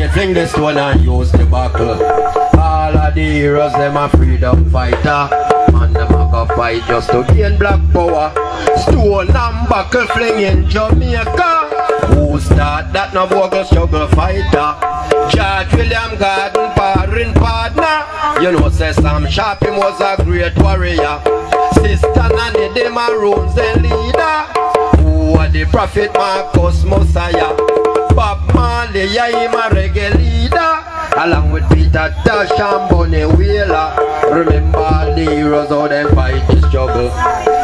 machine, fling the stone and use the buckle. All of the heroes, them a freedom fighter. And them a go fight just to gain black power. Stone and buckle fling in Jamaica. Who start that no bogle struggle fighter? George William Garden parring partner. You know say Sam Sharp him was a great warrior. Sister Nanny the Maroons the leader. Who are the prophet Marcus Messiah? Bob Marley, yeah, him a reggae leader. Along with Peter Tosh and Bunny Wheeler. Remember all the heroes how them fight the struggle.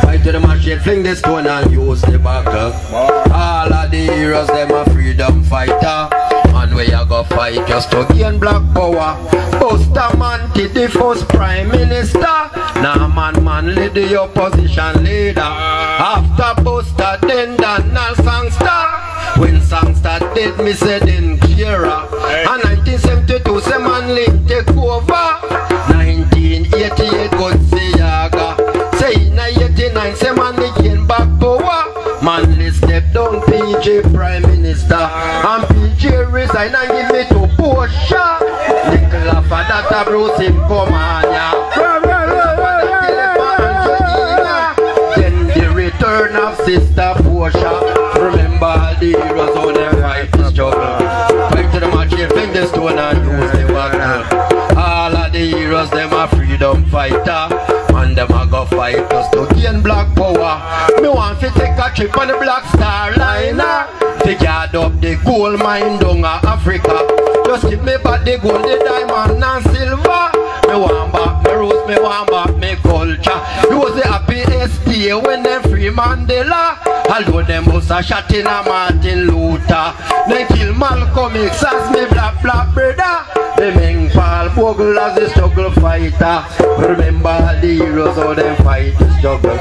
Fight to the machine, fling the stone and use the buckle. All of the heroes, them a freedom fighter. And we a go fight just to gain black power. Bustamante the first prime minister. Now Manley the opposition leader. After Buster then Donald Sangster. When Sangster dead me say then Kira. And 1972 say Manley take over. 1988 God say Yaga. Say in 89 say Manley gain back power. Manley step down PJ Prime Minister. And PJ resign and give me to Porsche. Nicola for that a Bruce in Pomania. Then the return of Sister Porsche. Remember the heroes on their fight the struggle. Fight to the machine, fling the stone and use the buckle. All of the heroes, them a freedom fighter. And them a go fight just to gain black power. Me want to take a trip on the Black Star Liner. To guard up the gold mine down Africa. Just give me back the gold, the diamond and silver. Me want back me roots, me want back me culture. It was the happiest day when them free Mandela. Although them was a shot in a Martin Luther. They kill Malcolm X as me black brother. They make Paul Bogle as a struggle fighter. Remember the heroes how them fight the struggle.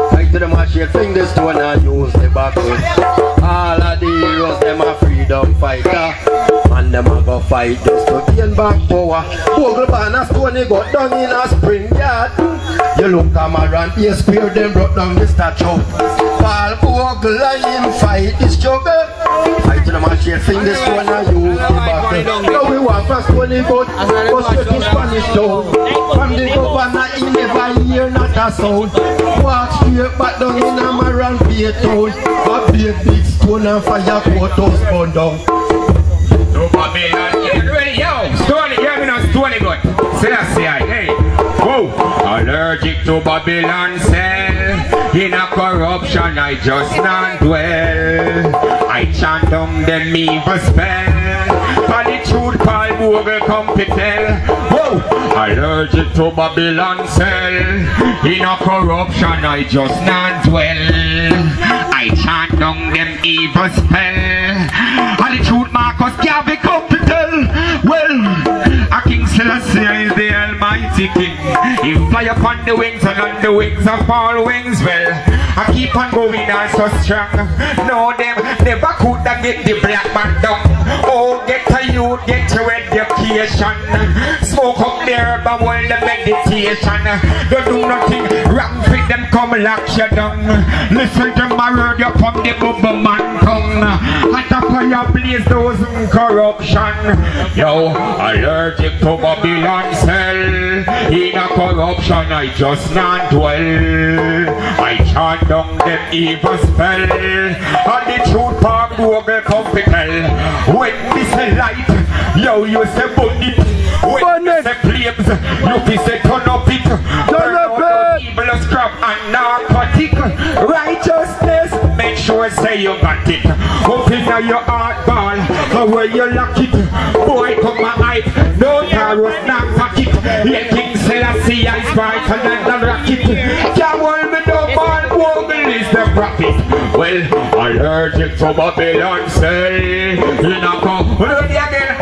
Fight to the machine, fling the stone and use the buckle. All of the heroes, them a freedom fighter. And them a go fight just to gain back power. Bogle ban a stone, he got down in a spring yard. You look a Maran, he spear them broke down the statue. Paul Bogle and him fight the struggle. Fight to the machine, fling the stone and use the buckle. Now we walk for stone, he got straight to Spanish town. From the governor, he never hear not a sound. Walk straight back down in a Maran Bay town. A big stone and fire courthouse burn down. No Babylon, get ready, yo! Stony, hear me now, Stony good. Say that, say I, hey. Whoa! Allergic to Babylon cell. In a corruption, I just not dwell. I chant on them evil spell. For the truth, Paul Bogle come to tell. Whoa! Allergic to Babylon cell. In a corruption, I just not dwell. I chant on them evil spell. And the truth, Marcus Garvey come to tell. Well, a King Selassie is the Almighty King. He fly upon the wings and on the wings of all wings. Well, I keep on going on so strong. No, them never could get the black man down. Oh, get to you, get to education. Smoke up there, but while the meditation. Don't do nothing wrong for them, come lock you down. Listen to my word, you from the bubble man tongue. At the fire blaze those corruption. Yo, allergic to Babylon cell. In a corruption, I just not dwell. I chant down them evil spell. And the truth Paul Bogle come to tell. When this light, yo, you say burn it. When you say flames, you say turn up it. Turn up it. Evil scrap and narcotic. Righteousness, make sure say you got it. Open your heart ball, where you lock it. Boy, come my hype, no arrows, not pocket. Yeah, King Selassie is brighter than the rocket. Can't hold me no ball, Bogle is the prophet. Well, allergic to Babylon cell. You know, come, ready again.